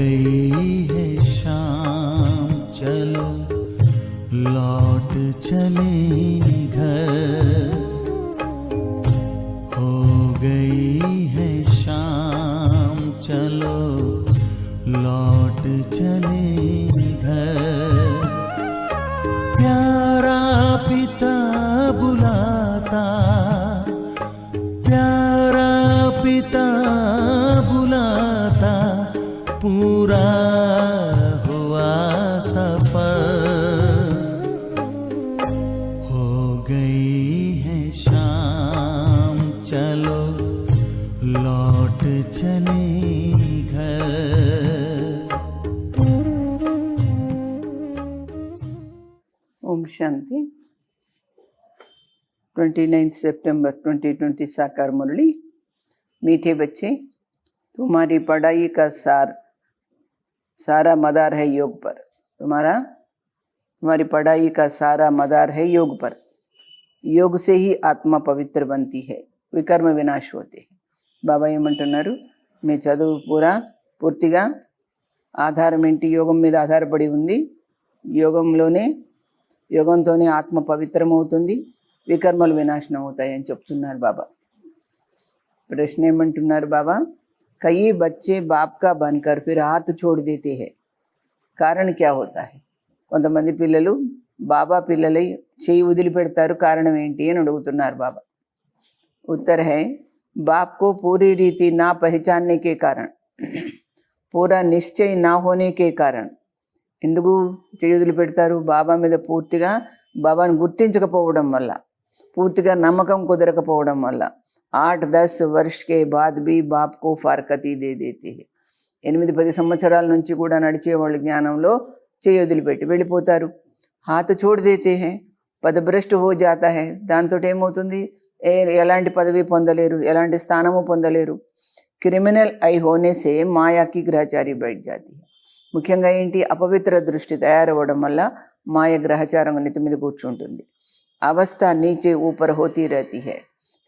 गई है शाम, चलो लौट चले घर। हो गई है शाम, चलो लौट चले घर। प्यारा पिता बुलाता, प्यारा पिता बुलाता, पूरा हुआ सफर। हो गई है शाम, चलो लौट चले घर। ओम शांति। 29 सितंबर 2020 साकार मुरली। मीठे बच्चे, तुम्हारी पढ़ाई का सारा मदार है योग पर। तुम्हारी पढ़ाई का सारा मदार है योग पर। योग से ही आत्मा पवित्र बनती है, विकर्म विनाश होते हैं। బాబా ఏమంటున్నారు, మీ చదువు పూర్తిగా ఆధారం ఏంటి? యోగం మీద ఆధారపడి ఉంది. యోగంతోనే ఆత్మ పవిత్రమవుతుంది, వికర్మలు వినాశనం అవుతాయి అని చెప్తున్నారు బాబా. ప్రశ్న ఏమంటున్నారు బాబా, कई बच्चे बाप का बनकर फिर हाथ छोड़ देते हैं, कारण क्या होता है? కొంతమంది పిల్లలు బాబా పిల్లలై చేయి వదిలిపెడతారు, కారణం ఏంటి అని అడుగుతున్నారు బాబా. उत्तर है, बाप को पूरी रीति ना पहचानने के कारण, पूरा निश्चय ना होने के कारण. ఎందుకు చేయి వదిలిపెడతారు? బాబా మీద పూర్తిగా బాబాను గుర్తించకపోవడం వల్ల, పూర్తిగా నమ్మకం కుదరకపోవడం వల్ల. 8-10 वर्ष के बाद भी बाप को फारकती दे देते हैं. 8-10 సంవత్సరాల నుంచి కూడా నడిచేవాళ్ళు జ్ఞానంలో చేయి వదిలిపెట్టి వెళ్ళిపోతారు. హాత్ చోడ్ దేతే హే, పదభ్రష్ట హో జాతా హే. దాంతో ఏమవుతుంది? ఎలాంటి పదవి పొందలేరు, ఎలాంటి స్థానము పొందలేరు. క్రిమినల్ ఐ హోనే సే మాయాకి గ్రహచారి బయట జాతి. ముఖ్యంగా ఏంటి? అపవిత్ర దృష్టి తయారవ్వడం వల్ల మాయ గ్రహచారం నెత్తి మీద కూర్చుంటుంది. అవస్థ నీచే ఊపర్ హోతీ రహతీ హై,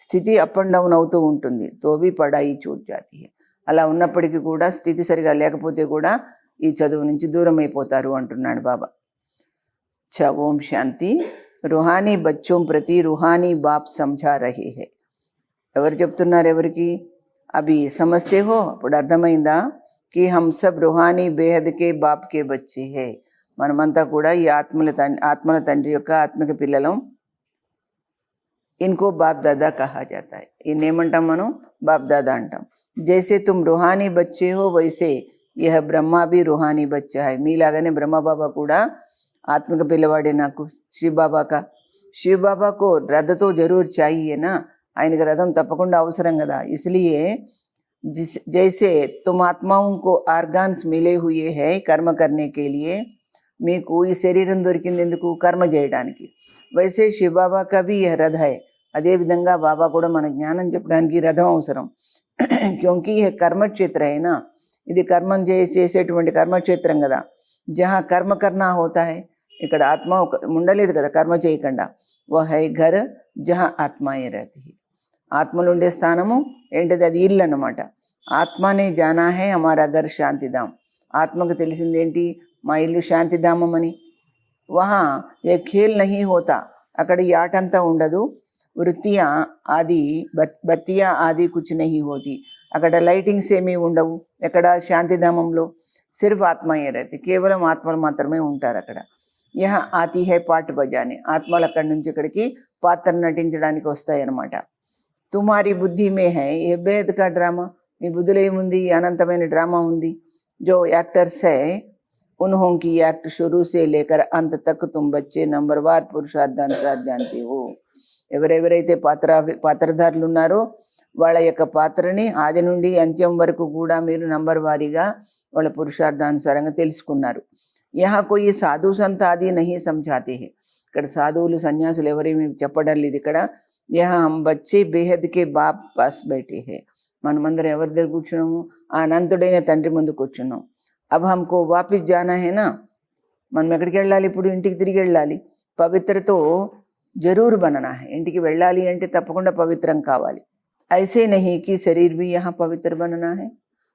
స్థితి అప్ అండ్ డౌన్ అవుతూ ఉంటుంది. తోబీ పడాయి చూట్ జాతి హై. అలా ఉన్నప్పటికీ కూడా స్థితి సరిగా లేకపోతే కూడా ఈ చదువు నుంచి దూరం అయిపోతారు అంటున్నాడు బాబా. ఓం శాంతి. रूहानी बच्चों प्रति रूहानी बाप समझा रहे हैं. ఎవరు చెప్తున్నారు ఎవరికి? అవి సమझते हो, ఇప్పుడు అర్థమైందా? कि हम सब रूहानी बेहद के बाप के बच्चे हैं. మనమంతా కూడా ఈ ఆత్మల తండ్రి యొక్క ఆత్మిక పిల్లలం. इनको बाप दादा कहा जाता है. इन्हें ఏమంటాం మనం? बाप दादा అంటాం. जैसे तुम रूहानी बच्चे हो, वैसे यह ब्रह्मा भी रूहानी बच्चा है. మీలాగానే బ్రహ్మ బాబా కూడా आत्मिक पिलवाड़े. నాకు शिव बाबा को रथ तो जरूर चाहिए ना, ఆయనకి రథం తప్పకుండా అవసరం కదా. इसलिए जैसे तुम आत्माओं को आर्गान्स मिले हुए हैं कर्म करने के लिए, మీకు ఈ శరీరం దొరికింది ఎందుకు? కర్మ చేయడానికి. वैसे शिव बाबा का भी यह रथ है. అదేవిధంగా బాబా కూడా మన జ్ఞానం చెప్పడానికి రథం అవసరం. क्योंकि यह कर्मक्षेत्र है ना, ఇది కర్మం చేసేటువంటి కర్మక్షేత్రం కదా. జहाँ कर्म करना होता है, ఇక్కడ ఆత్మ ఉండలేదు కదా కర్మ చేయకుండా. వహ హై ఘర్ జహా ఆత్మాయే రహతీ హై. ఆత్మలు ఉండే స్థానము ఏంటిది? అది ఇల్లు అన్నమాట. ఆత్మనే జానా హై హమారా ఘర్ శాంతిధామ్. ఆత్మకు తెలిసిందేంటి? మా ఇల్లు శాంతిధామం అని. వహా ఏ ఖేల్ నహీ హోతా, అక్కడ ఈ ఆటంతా ఉండదు. వృత్తియా ఆది బత్తియా ఆది కుచ్ నహీ హోతీ, అక్కడ లైటింగ్స్ ఏమీ ఉండవు. ఎక్కడ? శాంతిధామంలో. సిర్ఫ్ ఆత్మయే రహతీ, కేవలం ఆత్మలు మాత్రమే ఉంటారు అక్కడ. యహ ఆతి హై పాట బజానే, ఆత్మలు అక్కడి నుంచి ఇక్కడికి పాత్ర నటించడానికి వస్తాయి అన్నమాట. తుమారి బుద్ధి మే హై ఏ బేహద్ కా డ్రామా, మీ బుద్ధిలో ఏముంది? అనంతమైన డ్రామా ఉంది. జో యాక్టర్స్ హై उन्हों की एक्ट शुरू से लेकर अंत तक तुम बच्चे नंबरवार पुरुषार्थानुसार जानते हो. ఎవరెవరైతే పాత్రధారులు ఉన్నారో వాళ్ళ యొక్క పాత్రని ఆది నుండి అంత్యం వరకు కూడా మీరు నంబర్ వారీగా వాళ్ళ పురుషార్థానుసారంగా తెలుసుకున్నారు. यहाँ कोई సాధు సంత ఆది నహీ సమझाते हैं. ఇక్కడ సాధువులు సన్యాసులు ఎవరేమి చెప్పడం లేదు ఇక్కడ. यहाँ हम बच्चे बेहद के बाप पास बैठे हैं. మనమందరం ఎవరి దగ్గర కూర్చున్నాము? ఆ అనంతుడైన తండ్రి ముందు కూర్చున్నాం. अब हमको वापस जाना है ना, మనం ఎక్కడికి వెళ్ళాలి? ఇప్పుడు ఇంటికి తిరిగి వెళ్ళాలి. పవిత్రతో జరూర్ బననా హై. ఇంటికి వెళ్ళాలి అంటే తప్పకుండా పవిత్రం కావాలి. ఐసే నహీ కి శరీర్ భీ యహా పవిత్ర బననా హై.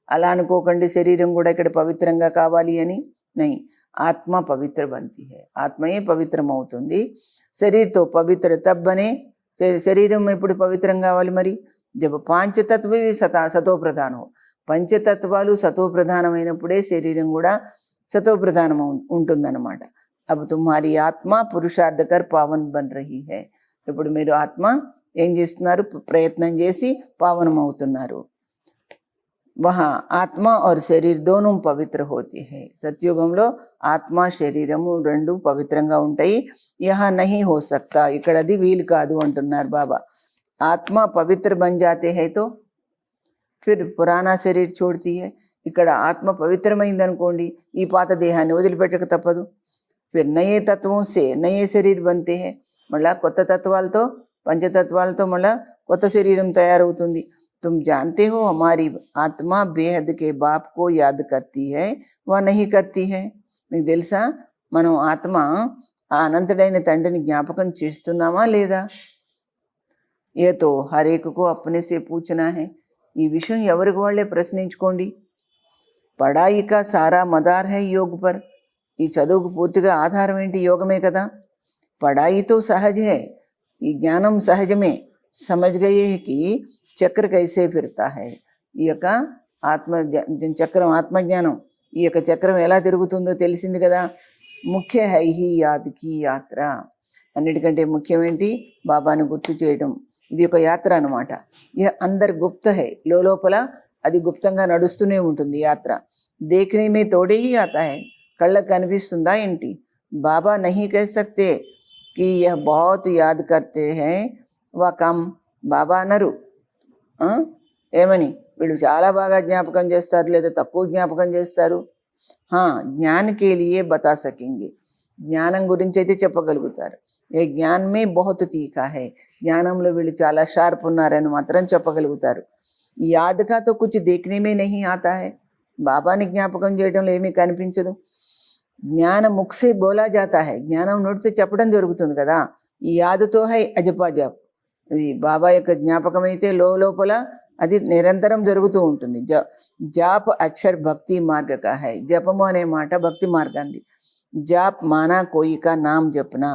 అలా అనుకోకండి శరీరం కూడా ఇక్కడ పవిత్రంగా కావాలి అని. नहीं, आत्मा पवित्र बनती है, आत्मा ही पवित्रम అవుతుంది. शरीर तो पवित्र तब बने, శరీరం ఎప్పుడు పవిత్రం కావాలి మరి? జब पांच तत्व भी सतो प्रधान हो, పంచతత్వాలు సతో ప్రధానమైనప్పుడే శరీరం కూడా సతో ప్రధానం ఉంటుందన్నమాట. अब तुम्हारी आत्मा पुरुषार्थ कर पावन बन रही है. ఇప్పుడు మీరు ఆత్మ ఏం చేస్తున్నారు? ప్రయత్నం చేసి పావనం అవుతున్నారు. वहाँ आत्मा और शरीर दोनों पवित्र होते हैं. సత్యుగంలో ఆత్మ శరీరము రెండు పవిత్రంగా ఉంటాయి. यहाँ नहीं हो सकता, ఇక్కడ అది వీలు కాదు అంటున్నారు బాబా. ఆత్మ పవిత్ర बन जाते हैं तो फिर पुराना शरीर छोड़ती है. ఇక్కడ ఆత్మ పవిత్రమైంది అనుకోండి, ఈ పాత దేహాన్ని వదిలిపెట్టక తప్పదు. फिर नए तत्वों से नए शरीर बनते हैं. మళ్ళా కొత్త తత్వాలతో పంచతత్వాలతో మళ్ళా కొత్త శరీరం తయారవుతుంది. तुम जानते हो हमारी आत्मा बेहद के बाप को याद करती है वह नहीं करती है. మీకు తెలుసా మనం ఆత్మ ఆ అనంతుడైన తండ్రిని జ్ఞాపకం చేస్తున్నామా లేదా? ये तो हर एक को अपने से पूछना है. ఈ విషయం ఎవరికి వాళ్ళే ప్రశ్నించుకోండి. పడాయి కా సారా మదార్ హై యోగ్ పర్. ఈ చదువుకు పూర్తిగా ఆధారం ఏంటి? యోగమే కదా. పడాయి తో సహజ్ హై, ఈ జ్ఞానం సహజమే. समझ गए कि చక్ర కైసే ఫిర్తా హై. ఈ యొక్క చక్రం ఆత్మజ్ఞానం, ఈ యొక్క చక్రం ఎలా తిరుగుతుందో తెలిసింది కదా. ముఖ్య హై హీ యాద్కి యాత్ర. అన్నిటికంటే ముఖ్యమేంటి? బాబాను గుర్తు చేయడం. ఇది ఒక యాత్ర అనమాట. ఇక అందరు గుప్త హై, లోపల అది గుప్తంగా నడుస్తూనే ఉంటుంది యాత్ర. దేఖనే మే తోడే హీ ఆతా హై. కళ్ళకు కనిపిస్తుందా ఏంటి? బాబా నహీ కహ్ సక్తే కి యహ్ బహుత్ యాద్ కర్తే హై వా కమ్. బాబా అనరు ఏమని, వీళ్ళు చాలా బాగా జ్ఞాపకం చేస్తారు లేదా తక్కువ జ్ఞాపకం చేస్తారు. జ్ఞాన్ కే లియే బతా సకేంగే. జ్ఞానం గురించి అయితే చెప్పగలుగుతారు. ఏ జ్ఞాన్ మే బహుత్ తీఖా హై. జ్ఞానంలో వీళ్ళు చాలా షార్ప్ ఉన్నారని మాత్రం చెప్పగలుగుతారు. యాద్ కా తో కుచ్ దేఖనే మే నహీ ఆతా హై. బాబాని జ్ఞాపకం చేయడంలో ఏమీ కనిపించదు. జ్ఞానం ముఖ్సే బోలా జాతా హై. జ్ఞానం నోటితో చెప్పడం జరుగుతుంది కదా. ఈ యాదుతో హై అజపా జాప్. ఈ బాబా యొక్క జ్ఞాపకం అయితే లోపల అది నిరంతరం జరుగుతూ ఉంటుంది. జాప్ అక్షర్ భక్తి మార్గ కా హై. జపము అనే మాట భక్తి మార్గాంది. జాప్ మానా కోయి కా నామ్ జపనా.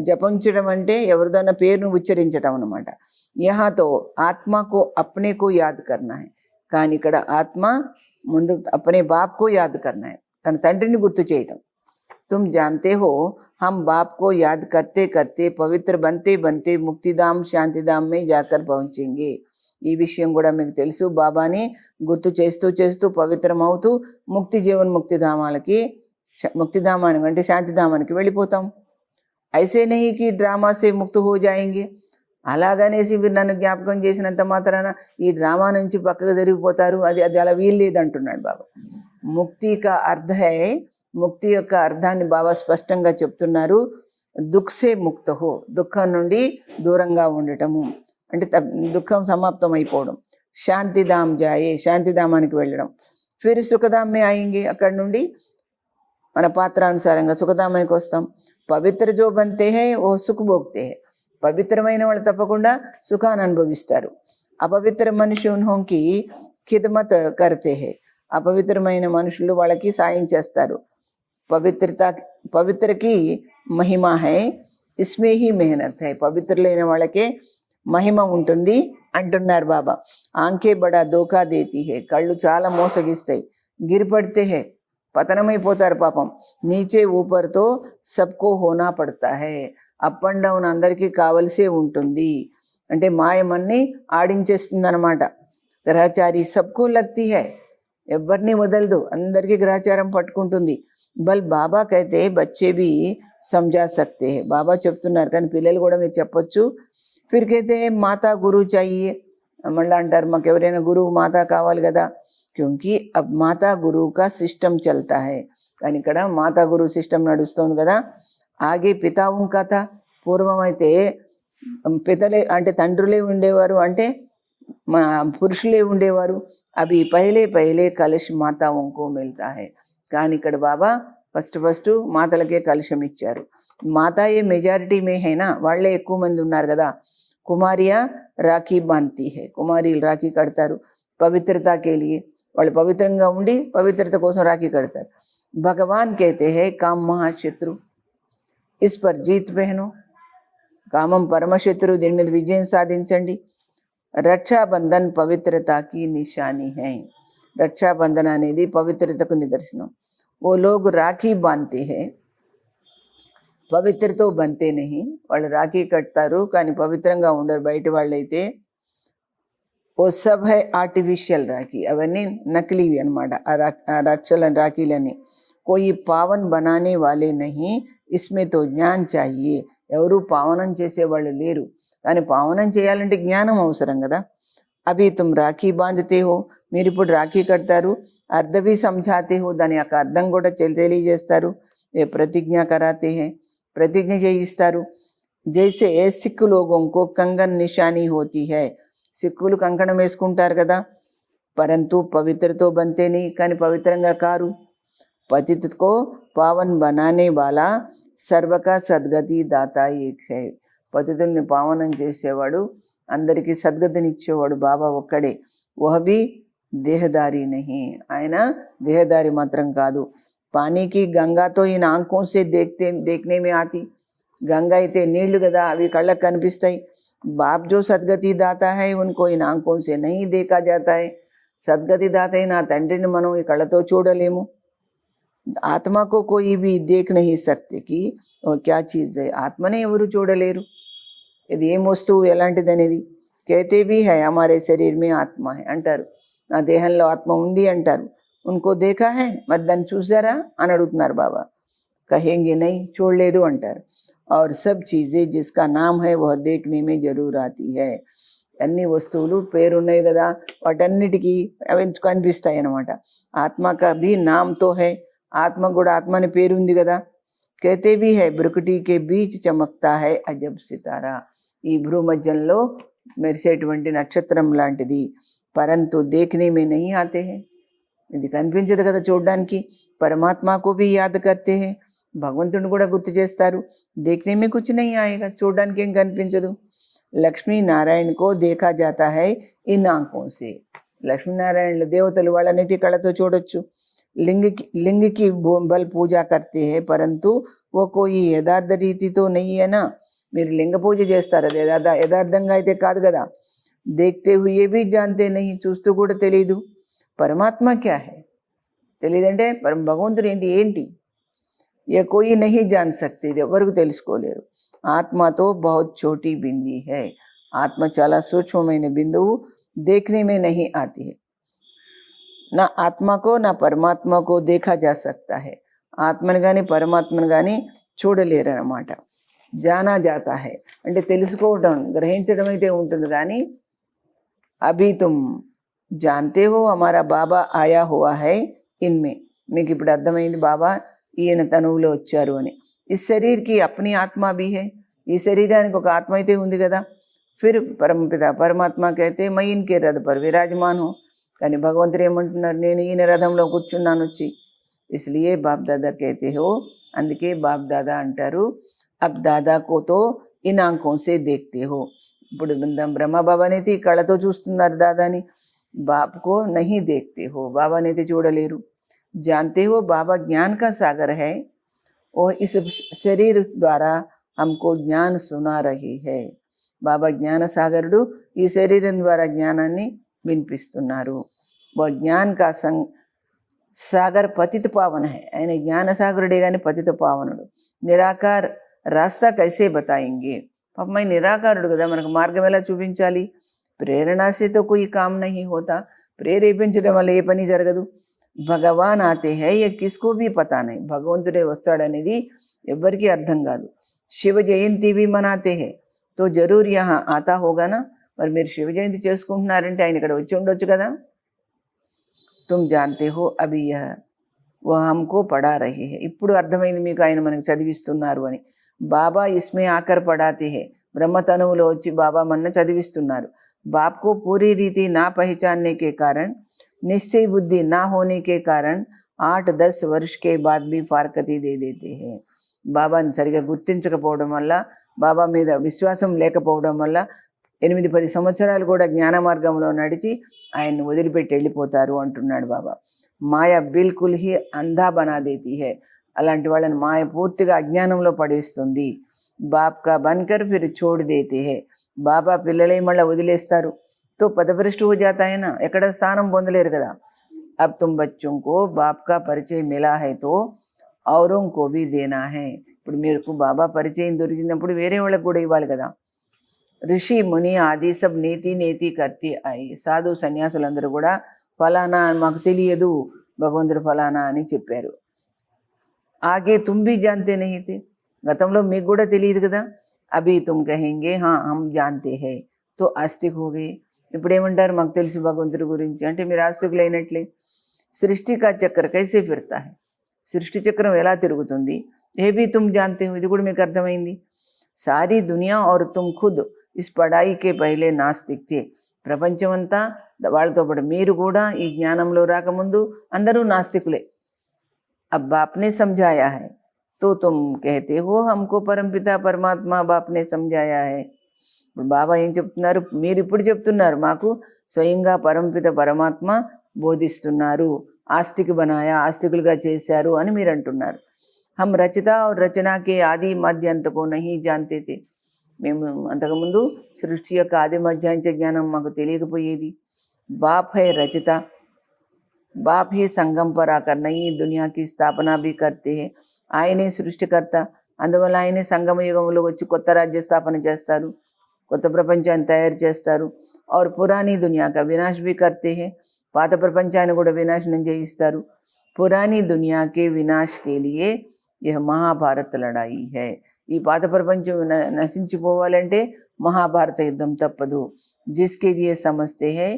జపించడం అంటే ఎవరిదైనా పేరును ఉచ్చరించడం అనమాట. యహాతో ఆత్మకు అప్నేకు యాద్ కర్నా హై. కానీ ఇక్కడ ఆత్మ ముందు అప్నే బాప్కు యాద్ కర్నా హై, తన తండ్రిని గుర్తు చేయటం. तुम जानते हो हम बाप को याद करते करते पवित्र बनते बनते मुक्तिधाम शांतिधाम में जाकर पहुंचेंगे. ఈ విషయం కూడా మీకు తెలుసు. బాబాని గుర్తు చేస్తూ చేస్తూ పవిత్రమవుతూ ముక్తి జీవన్ ముక్తిధామాలకి, ముక్తిధామానికి అంటే శాంతిధామానికి వెళ్ళిపోతాం. ఐసే నహీ కి డ్రామా సే ముక్త హో జాయింగే. అలాగనేసి మీరు నన్ను జ్ఞాపకం చేసినంత మాత్రాన ఈ డ్రామా నుంచి పక్కకు జరిగిపోతారు, అది అది అలా వీల్లేదు అంటున్నాడు బాబా. ముక్తి కా అర్థ హై. ముక్తి యొక్క అర్థాన్ని బాబా స్పష్టంగా చెప్తున్నారు. దుఃఖసే ముక్త హో. దుఃఖం నుండి దూరంగా ఉండటము అంటే దుఃఖం సమాప్తం అయిపోవడం. శాంతిధామ్ జాయే. శాంతిధామానికి వెళ్ళడం. ఫిర్ సుఖధామ్ మే ఆయింగే. అక్కడి నుండి మన పాత్రానుసారంగా సుఖధామానికి వస్తాం. పవిత్ర జో బంతే హై ఓ సుఖ భోగ్తే హై. పవిత్రమైన వాళ్ళు తప్పకుండా సుఖాన్ని అనుభవిస్తారు. అపవిత్ర మనుషు ఉన్హోంకి ఖిద్మత్ కర్తే హై. అపవిత్రమైన మనుషులు వాళ్ళకి సాయం చేస్తారు. పవిత్రకి మహిమ హై, ఇస్మే హీ మెహనత్ హై. పవిత్రులైన వాళ్ళకే మహిమ ఉంటుంది అంటున్నారు బాబా. ఆంఖే బడా దోకా దేతి హై. కళ్ళు చాలా మోసగిస్తాయి. గిరిపడితే హై, పతనమైపోతారు పాపం. నీచే ఊపర్తో సబ్కో హోనా పడతా హై. అప్ అండ్ డౌన్ అందరికీ కావలసే ఉంటుంది. అంటే మాయమన్ని ఆడించేస్తుంది అనమాట. గ్రహచారి సబ్కో లగ్తీ హై. ఎవరిని వదలదు, అందరికీ గ్రహచారం పట్టుకుంటుంది. బల్ బాబా కైతే బచ్చే భీ సమझा सकते हैं. బాబా చెప్తున్నారు కానీ పిల్లలు కూడా మీరు చెప్పొచ్చు. ఫిర్ కైతే మాతా గురు చాయియే. మళ్ళీ అంటారు మాకు ఎవరైనా గురువు మాతా కావాలి కదా. క్యూంకి అబ్ మాతా గురువు కా సిస్టమ్ చల్తా హై. కానీ ఇక్కడ మాతా గురువు సిస్టమ్ నడుస్తుంది కదా. ఆగే పితావు కథ. పూర్వం అయితే పితలే అంటే తండ్రులే ఉండేవారు, అంటే మా పురుషులే ఉండేవారు. అవి పహలే పహలే కలశ మాతావుంకో మిల్తా హై. కానీ ఇక్కడ బాబా ఫస్ట్ మాతలకే కలుషం ఇచ్చారు. మాతాయే మెజారిటీ మే హైనా, వాళ్ళే ఎక్కువ మంది ఉన్నారు కదా. కుమారియా రాఖీ బాంధతీ హై. కుమారీలు రాఖీ కడతారు పవిత్రతకే లియే. వాళ్ళు పవిత్రంగా ఉండి పవిత్రత కోసం రాఖీ కడతారు. భగవాన్ कहते हैं काम महाशत्रु, इस पर जीत पहनो. కామం పరమశత్రు, దీని మీద విజయం సాధించండి. రక్షాబంధన్ పవిత్రతాకి నిశాని హై. రక్షాబంధన్ అనేది పవిత్రతకు నిదర్శనం. ఓ లోగ్ రాఖీ బాంధతే హై, పవిత్రతో బంతే నహి. వాళ్ళు రాఖీ కడతారు కానీ పవిత్రంగా ఉండరు బయట వాళ్ళైతే. ఓ సబ్ హై ఆర్టిఫిషియల్ రాఖీ, అవన్నీ నకిలీవి అనమాట. ఆ రాఖీలని కోయి పావన్ బనానే వాలే నహి, ఇస్మే తో జ్ఞాన్ చాహియే. ఎవరు పావనం చేసేవాళ్ళు లేరు, కానీ పావనం చేయాలంటే జ్ఞానం అవసరం కదా. అభి తుమ్ రాఖీ బాంధతే హో, మీరు ఇప్పుడు రాఖీ కడతారు. అర్ధవి సంఝాతే హో, దాని యొక్క అర్థం కూడా తెలియజేస్తారు. ఏ ప్రతిజ్ఞ కరాతే హే, ప్రతిజ్ఞ చేయిస్తారు. జైసే సిక్కు లోగోంకో కంగన్ నిశానీ హోతీ హై, సిక్కులు కంకణం వేసుకుంటారు కదా. పరంతు పవిత్రతో బంతేని, కానీ పవిత్రంగా కారు. పతితకో పావన్ బనానే వాలా సర్వకా సద్గతి దాతా ఏక్ హై. పతితుల్ని పావనం చేసేవాడు, అందరికీ సద్గతినిచ్చేవాడు బాబా ఒక్కడే. వహబీ దేహదారి నహి, ఆయన దేహదారి మాత్రం కాదు. పానీకి గంగాతో ఈయన ఆంఖోంసే దేఖ్నే మే ఆతి. గంగ అయితే నీళ్లు కదా, అవి కళ్ళకు కనిపిస్తాయి. బాప్ జో సద్గతి దాతా హై, ఉన్కో ఈయన ఆంఖోంసే నహీ దేఖా జాతా హై. సద్గతి దాత అయిన ఆ తండ్రిని మనం ఈ కళ్ళతో చూడలేము. ఆత్మ को कोई भी देख नहीं सकते कि क्या चीज़ है. ఆత్మనే ఎవరు చూడలేరు, ఇది ఏం వస్తువు ఎలాంటిది అనేది. कहते भी है हमारे शरीर में आत्मा है అంటారు, నా దేహంలో ఆత్మ ఉంది అంటారు. ఉన్కో దేఖా హై, మరి దాన్ని చూసారా అని అడుగుతున్నారు బాబా. కహేంగే నై, చూడలేదు అంటారు. और सब चीज़ें जिसका नाम है वह देखने में जरूर आती है. అన్ని వస్తువులు పేరున్నాయి కదా, వాటన్నిటికీ అవి కనిపిస్తాయి అన్నమాట. ఆత్మకా భీ నామ్ తో హై, ఆత్మ కూడా ఆత్మ అనే పేరు ఉంది కదా. कहते भी है ब्रुकुटी के बीच चमकता है अजब सितारा. ఈ భ్రూమధ్యంలో మెరిసేటువంటి నక్షత్రం లాంటిది. పరంతు దేఖ్నే మే నహీ ఆతే హై, ఇది కనిపించదు కదా చూడడానికి. పరమాత్మకు భీ యాద్ కర్తే హై, భగవంతుని కూడా గుర్తు చేస్తారు. దేఖ్నే మే కుచ్ నహీ ఆయేగా, చూడడానికి ఏం కనిపించదు. లక్ష్మీనారాయణకో దేఖా జాతా హై ఇన్ ఆంఖోం సే. లక్ష్మీనారాయణ దేవతలు వాళ్ళనైతే కళ్ళతో చూడొచ్చు. लिंग की बल पूजा करते हैं परंतु वो कोई యథార్థ రీతితో నెయ్యేనా. మీరు లింగ పూజ చేస్తారు, అది యథార్థంగా అయితే కాదు కదా. దేఖ్తే హుయే భీ జాన్తే నహీ, చూస్తూ కూడా తెలియదు. పరమాత్మ క్యా హై, తెలియదంటే భగవంతుడు ఏంటి. ఏ కోయి నహీ జాన్ సక్తే, ఇది ఎవరికి తెలుసుకోలేరు. ఆత్మతో బహుత్ చోటీ బింది హై, ఆత్మ చాలా సూక్ష్మమైన బిందువు. దేఖ్నే మే నహీ ఆతి హై. నా ఆత్మకో నా పరమాత్మకో దేఖా జా సక్తా హై, ఆత్మను కానీ పరమాత్మను కానీ చూడలేరు అన్నమాట. జానా జాతా హై అంటే తెలుసుకోవటం, గ్రహించడం అయితే ఉంటుంది కానీ. అభి తుమ్ జాన్తే హో హమారా బాబా ఆయా హువా హై ఇన్మే, మీకు ఇప్పుడు అర్థమైంది బాబా ఈయన తనువులో వచ్చారు అని. ఈ శరీర్కి అప్ని ఆత్మ భీ హై, ఈ శరీరానికి ఒక ఆత్మ అయితే ఉంది కదా. ఫిర్ పరమపిత పరమాత్మకి అయితే మై ఇన్కే రథ పర్ విరాజమాన్ హో, కానీ భగవంతుడు ఏమంటున్నారు, నేను ఈయన రథంలో కూర్చున్నాను వచ్చి. ఇస్లియే బాప్ దాదా कहते हो, అందుకే బాప్ దాదా అంటారు. అబ్ దాదాకోతో ఇన్ ఆంఖోం సే దేఖ్తే హో. ఇప్పుడు బ్రహ్మబాబానైతే ఈ కళ్ళతో చూస్తున్నారు దాదాని, బాప్కో నహీ దేఖ్తే హో, బాబానైతే చూడలేరు. జాన్తే హో బాబా జ్ఞాన్ కా సాగర్ హై, ఓ ఇస్ శరీర్ ద్వారా హమ్కో జ్ఞాన్ సునా రహీ హై. బాబా జ్ఞాన సాగరుడు, ఈ శరీరం ద్వారా జ్ఞానాన్ని వినిపిస్తున్నారు. జ్ఞాన్ కా సాగర్ పతిత పావన హై, ఆయన జ్ఞాన సాగరుడే కానీ పతిత పావనుడు. నిరాకార్ రాస్తా కైసే బతాయింగే, పాపమై నిరాకారుడు కదా, మనకు మార్గం ఎలా చూపించాలి. ప్రేరణాసేతో కోయి కామ్ నహీ హోతా, ప్రేరేపించడం వల్ల ఏ పని జరగదు. భగవాన్ ఆతే హై ఏ కిస్కో భీ పతా నహీ, భగవంతుడే వస్తాడనేది ఎవ్వరికీ అర్థం కాదు. శివ జయంతి భీ మనాతే హై తో జరూర్ యహా ఆతా హోగానా, మరి మీరు శివ జయంతి చేసుకుంటున్నారంటే ఆయన ఇక్కడ వచ్చి ఉండొచ్చు కదా. తుమ్ జాన్తే హో అభి యహ వహ్ హమ్కో పడా రహీ హై, ఇప్పుడు అర్థమైంది మీకు ఆయన మనకు చదివిస్తున్నారు అని. బాబా ఇస్మే ఆకర్ పడాతే హై, బ్రహ్మతనువులో వచ్చి బాబా మన చదివిస్తున్నారు. బాప్కో పూరీ రీతి నా పహచాన్నే కే కారణ్, నిశ్చయ బుద్ధి నా హోనే కే కారణ్ 8-10 वर्ष के बाद भी फारकती దే దేతే హై. బాబాని సరిగా గుర్తించకపోవడం వల్ల, బాబా మీద విశ్వాసం లేకపోవడం వల్ల 8-10 సంవత్సరాలు కూడా జ్ఞాన మార్గంలో నడిచి ఆయన్ని వదిలిపెట్టి వెళ్ళిపోతారు అంటున్నాడు బాబా. మాయ బిల్కుల్ హీ అంధా బనా దేతీ హై. అలాంటి వాళ్ళని మాయ పూర్తిగా అజ్ఞానంలో పడేస్తుంది. బాప్ కా బన్కర్ ఫిర్ చోడ్ దేతే హై. బాబా పిల్లలే మళ్ళీ వదిలేస్తారు. తో పదభ్రష్టు హో జాతా హై నా, ఎక్కడ స్థానం పొందలేరు కదా. अब तुम बच्चों को बाप का परिचय मिला है तो औरों को भी देना है. ఇప్పుడు మీకు బాబా పరిచయం దొరికినప్పుడు వేరే వాళ్ళకి కూడా ఇవ్వాలి కదా. ఋషి ముని ఆది సబ్ నేతి నేతి కర్తి అయి. సాధు సన్యాసులందరూ కూడా ఫలానా మాకు తెలియదు భగవంతుడు ఫలానా అని చెప్పారు. ఆగే తుమ్ భీ జాంతే నహీ తే, గతంలో మీకు కూడా తెలియదు కదా. అభి తుమ్ కహేంగే హా హమ్ జాంతే హై తో ఆస్తిక్ హో గయే. ఇప్పుడు ఏమంటారు మాకు తెలుసు భగవంతుడి గురించి అంటే మీరు ఆస్తికులైనట్లే. సృష్టి కా చక్ర కైసే ఫిర్తా హై, సృష్టి చక్రం ఎలా తిరుగుతుంది. ఏ భీ తుమ్ జాంతే హో, ఇది కూడా మీకు అర్థమైంది. సారీ దునియా और तुम खुद इस पढ़ाई के पहले नास्तिक थे. ప్రపంచమంతా వాళ్ళతో పాటు మీరు కూడా ఈ జ్ఞానంలో రాకముందు అందరూ నాస్తికులే. अब बाप ने समझाया है तो तुम कहते हो हमको परमपिता परमात्मा बाप ने समझाया है. ఇప్పుడు బాబా ఏం చెప్తున్నారు, మీరు ఇప్పుడు చెప్తున్నారు మాకు స్వయంగా పరమపిత పరమాత్మ బోధిస్తున్నారు, ఆస్తిక్ బనాయా, ఆస్తికులుగా చేశారు అని మీరు అంటున్నారు. హమ్ రచయిత और రచనా కే ఆది మధ్య అంతకో నహీ జాంతే తే. మేము అంతకుముందు సృష్టి యొక్క ఆది మధ్యాంత జ్ఞానం మాకు తెలియకపోయేది. బాప్ హై రచయిత, బాప్ he Sangam per ochre Nayi దునియా కి స్థాపన భీ కర్తే హై. ఆయనే సృష్టికర్త, అందువల్ల ఆయనే సంగమ యుగంలో వచ్చి కొత్త రాజ్య స్థాపన చేస్తారు, కొత్త ప్రపంచాన్ని తయారు చేస్తారు. और पुरानी दुनिया का विनाश भी करते हैं. పాత ప్రపంచాన్ని కూడా వినాశనం చేయిస్తారు. పురాణీ దునియా కే వినాశ్ కే లియే యహ్ మహాభారత్ లడాయి హై. ఈ పాత ప్రపంచం నశించిపోవాలంటే మహాభారత యుద్ధం తప్పదు. జిస్కే లియే సమస్తే హై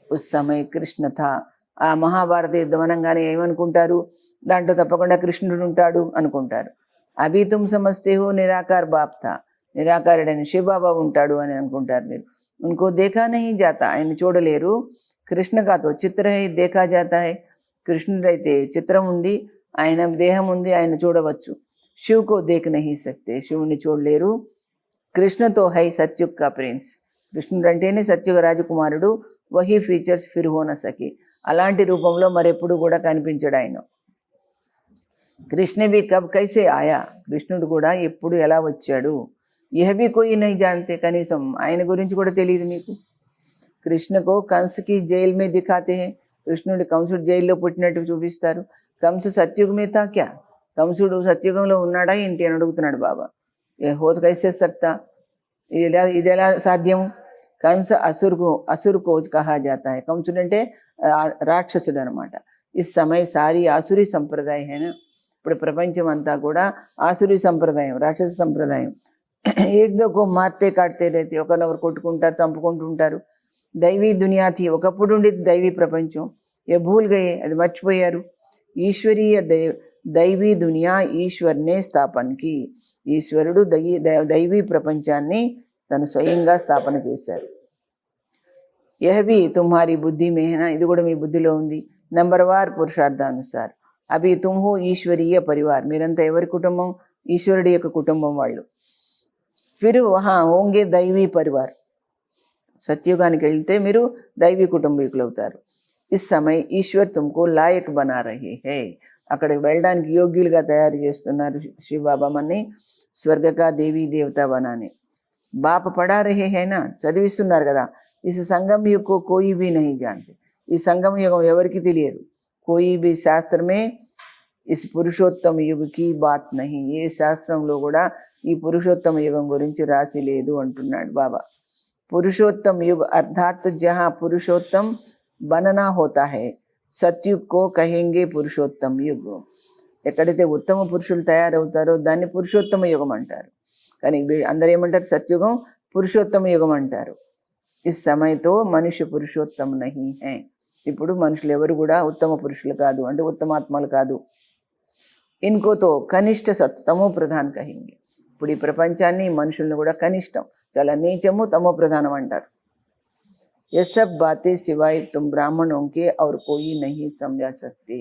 ఉస్ సమయ కృష్ణ థా. ఆ మహాభారత యుద్ధం అనగానే ఏమనుకుంటారు, దాంట్లో తప్పకుండా కృష్ణుడు ఉంటాడు అనుకుంటారు. అభి తుమ్ సమస్తే హో నిరాకార్ బాప్ థా, నిరాకారుడైన శివబాబా ఉంటాడు అని అనుకుంటారు మీరు. ఉनको देखा नहीं जाता, ఆయన చూడలేరు. కృష్ణ కాతో చిత్ర హై దేఖా జాతా హై. కృష్ణుడైతే చిత్రం ఉంది, ఆయన దేహం ఉంది, ఆయన చూడవచ్చు. శివకో దేఖ్ నహీ సక్తే, శివుని చూడలేరు. కృష్ణతో హై సత్యుగ్ కా ప్రిన్స్, కృష్ణుడు అంటేనే సత్యుగ రాజకుమారుడు. వహీ ఫీచర్స్ ఫిర్ హో న సకే, అలాంటి రూపంలో మరెప్పుడు కూడా కనిపించడు ఆయన. కృష్ణ భీ కబ్ కైసే ఆయా, కృష్ణుడు కూడా ఎప్పుడు ఎలా వచ్చాడు. यह भी कोई नहीं जानते, కనీసం ఆయన గురించి కూడా తెలియదు మీకు. కృష్ణకు కంసుకి జైల్ మే దిఖాతే హై, కృష్ణుడి కంసుడు జైల్లో పుట్టినట్టు చూపిస్తారు. కంసు సత్యుగ మే తా క్యా, కంసుడు సత్యుగంలో ఉన్నాడా ఏంటి అని అడుగుతున్నాడు బాబా. ఏ హోత్ కైసే సక్తా, ఇది ఎలా సాధ్యం. కంస అసురుకో కహా జాతా హై, కంసుడు అంటే రాక్షసుడు అనమాట. ఈ సమయ సారీ ఆసురి సంప్రదాయం హైనా, ఇప్పుడు ప్రపంచం అంతా కూడా ఆసురి సంప్రదాయం, రాక్షస సంప్రదాయం. ఏదో మార్తే కాడితే రైతే, ఒకరినొకరు కొట్టుకుంటారు, చంపుకుంటుంటారు. దైవీ దునియా థీ, ఒకప్పుడు ఉండేది దైవీ ప్రపంచం. ఏ భూల్ గయే, అది మర్చిపోయారు. ఈశ్వరీయ దైవీ దునియా ఈశ్వర్నే స్థాపనకి, ఈశ్వరుడు దైవీ ప్రపంచాన్ని తను స్వయంగా స్థాపన చేశారు. యహబీ తుమ్హారీ బుద్ధి మేహనా, ఇది కూడా మీ బుద్ధిలో ఉంది. నంబర్వార్ పురుషార్థానుసార్ అభి తుమ్ హో ఈశ్వరీయ పరివార్, మీరంతా ఎవరి కుటుంబం, ఈశ్వరుడి యొక్క కుటుంబం వాళ్ళు. ఫిర్ వహా హోంగే దైవీ పరివార్, సత్యుగానికి వెళ్తే మీరు దైవీ కుటుంబీకులు అవుతారు. ఇస్ సమయ ఈశ్వర్ తుమ్కో లాయక్ బనా రహే హై, అక్కడికి వెళ్ళడానికి యోగ్యులుగా తయారు చేస్తున్నారు శివబాబా మన్ని. స్వర్గకా దేవీ దేవత బనానే బాప పడా రహే హైనా, చదివిస్తున్నారు కదా. ఇస్ సంగం యుగ కోయి భీ నహీ జాంతే, ఈ సంగమ యుగం ఎవరికి తెలియదు. కోయి భీ శాస్త్రమే ఇస్ పురుషోత్తమ యుగకి బాత్ నహీ, ఏ శాస్త్రంలో కూడా ఈ పురుషోత్తమ యుగం గురించి రాసి లేదు అంటున్నాడు బాబా. పురుషోత్తమ యుగ అర్థాత్ జహా పురుషోత్తమ బననా హోతా హై సత్యుగ్ కో కహెంగే పురుషోత్తమ యుగం. ఎక్కడైతే ఉత్తమ పురుషులు తయారవుతారో దాన్ని పురుషోత్తమ యుగం అంటారు. కానీ అందరూ ఏమంటారు, సత్యుగం పురుషోత్తమ యుగం అంటారు. ఈ సమయతో మనుష్య పురుషోత్తమ నహీ హై, ఇప్పుడు మనుషులు ఎవరు కూడా ఉత్తమ పురుషులు కాదు, అంటే ఉత్తమాత్మలు కాదు. ఇన్కోతో కనిష్ట తమో ప్రధాన్ కహింగే, ఇప్పుడు ఈ ప్రపంచాన్ని మనుషుల్ని కూడా కనిష్టం, చాలా నీచము, తమో ప్రధానం అంటారు. ये सब बातें सिवाय तुम ब्राह्मणों के और कोई नहीं समझा सकते,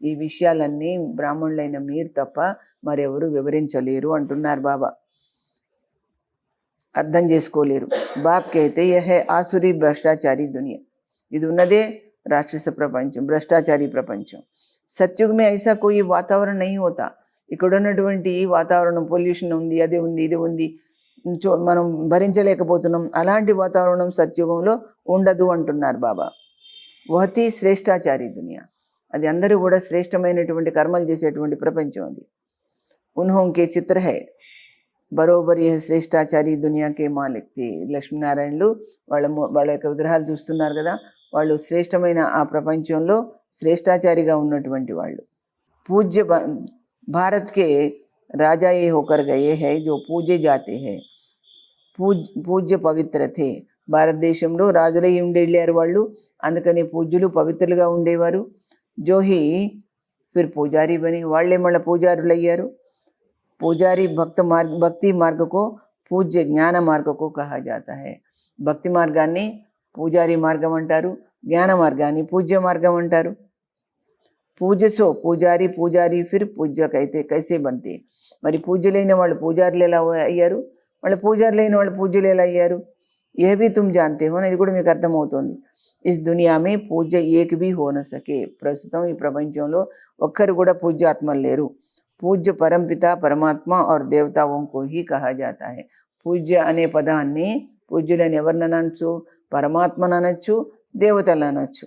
ఈ విషయాలన్నీ బ్రాహ్మణులైన మీరు తప్ప మరెవరు వివరించలేరు అంటున్నారు బాబా. అర్థం చేసుకోలేరు. బాప్ कहते यह है आसुरी भ्रष्टाचारी दुनिया, ఇది ఉన్నదే రాక్షస ప్రపంచం, భ్రష్టాచారి ప్రపంచం. సత్యుగ్ మే ఐసా కోయి వాతావరణం నహీ హోతా. ఇక్కడ ఉన్నటువంటి వాతావరణం పొల్యూషన్ ఉంది, అది ఉంది, ఇది ఉంది, మనం భరించలేకపోతున్నాం. అలాంటి వాతావరణం సత్యుగంలో ఉండదు అంటున్నారు బాబా. వహతి శ్రేష్టాచారి దునియా, అది అందరూ కూడా శ్రేష్టమైనటువంటి కర్మలు చేసేటువంటి ప్రపంచం అది. ఉన్హోంకే చిత్ర హై బరోబర్ యహ శ్రేష్టాచారి దునియాకే మాలిక్తి. లక్ష్మీనారాయణులు వాళ్ళ యొక్క విగ్రహాలు చూస్తున్నారు కదా, వాళ్ళు శ్రేష్టమైన ఆ ప్రపంచంలో శ్రేష్టాచారిగా ఉన్నటువంటి వాళ్ళు. పూజ్య భారత్కే రాజా ఏ హోకర్ గయే హై జో పూజే జాతే హై. పూజ్య పవిత్ర థే. భారతదేశంలో రాజులై ఉండేళ్ళారు వాళ్ళు, అందుకని పూజ్యులు పవిత్రులుగా ఉండేవారు. జోహి ఫిర్ పూజారి బని, వాళ్ళే మళ్ళీ పూజారులు అయ్యారు. పూజారి భక్తి మార్గకో పూజ్య జ్ఞాన మార్గకో కహా జాతా హై. భక్తి మార్గాన్ని పూజారి మార్గం అంటారు, జ్ఞాన మార్గాన్ని పూజ్య మార్గం అంటారు. పూజసో పూజారి, పూజారి ఫిర్ పూజ్యకైతే కైసే బంతే. మరి పూజ్యులైన వాళ్ళు పూజారులు ఎలా అయ్యారు, వాళ్ళు పూజారులైన వాళ్ళు పూజ్యులు ఎలా అయ్యారు? ఏ భీ తుమ్ జాంతే హో, ఇది కూడా మీకు అర్థమవుతుంది. ఇస్ దునియామే పూజ్య ఏక్ భీ హో న సకే. ప్రస్తుతం ఈ ప్రపంచంలో ఒక్కరు కూడా పూజ్యాత్మలు లేరు. పూజ్య పరంపిత పరమాత్మ और దేవతాओं को ही कहा जाता है. పూజ్య అనే పదాన్ని పూజ్యులని ఎవరిని అనొచ్చు? పరమాత్మను అనొచ్చు, దేవతలను అనొచ్చు.